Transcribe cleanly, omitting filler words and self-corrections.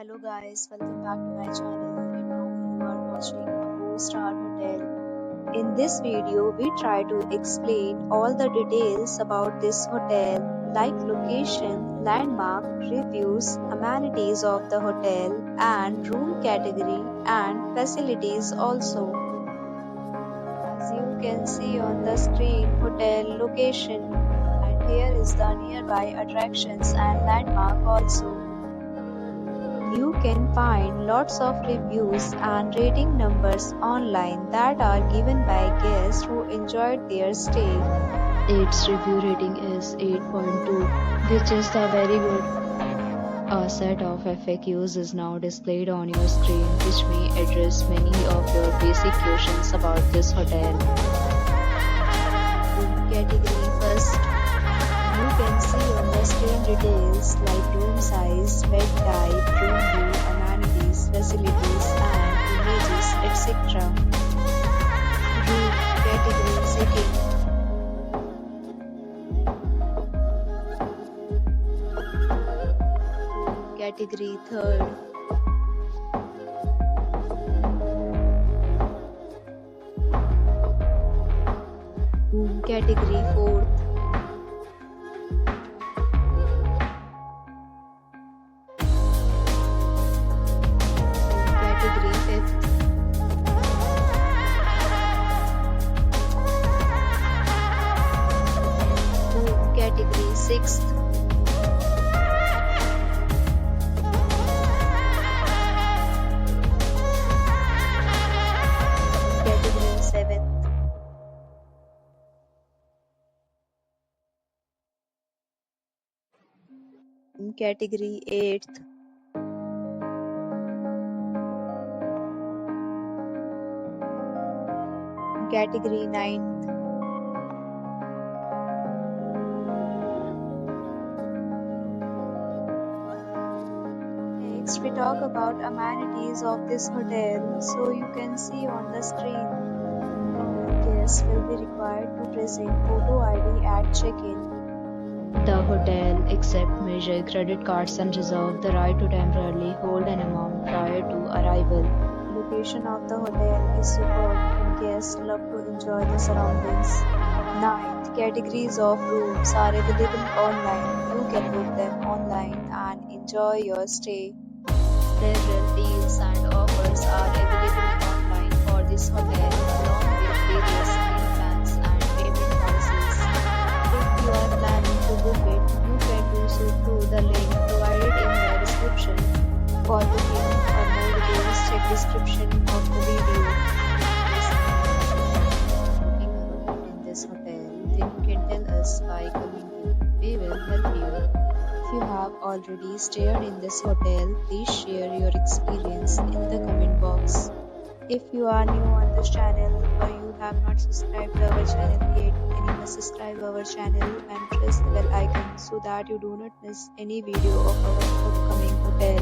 Hello guys, welcome back to my channel and now you are watching a 4-star hotel. In this video, we try to explain all the details about this hotel like location, landmark, reviews, amenities of the hotel and room category and facilities also. As you can see on the screen, hotel location, and here is the nearby attractions and landmark also. You can find lots of reviews and rating numbers online that are given by guests who enjoyed their stay. Its review rating is 8.2, which is the very good. A set of FAQs is now displayed on your screen, which may address many of your basic questions about this hotel. Room category first. You can see on the screen details like room size, bed type, room view, amenities, facilities and images, etc. Room category second. Room category third. Room category fourth. Category fifth. Room category sixth. Category seventh. Category eighth. Category ninth. Next, we talk about amenities of this hotel. So you can see on the screen, guests will be required to present photo ID at check-in. The hotel accepts major credit cards and reserves the right to temporarily hold an amount prior to arrival. Location of the hotel is superb and guests love to enjoy the surroundings. 9th, categories of rooms are available online. You can book them online and enjoy your stay. Several deals and offers are available online for this hotel along with various meal plans and payment policies. If you are planning to book it, you can do so through the link provided in the description. For booking or more details, check description of the video. Booking a room in this hotel, then you can tell us by commenting. We will help you. If you have already stayed in this hotel, please share your experience in the comment box. If you are new on this channel or you have not subscribed to our channel yet, then you must subscribe our channel and press the bell icon so that you do not miss any video of our upcoming hotel.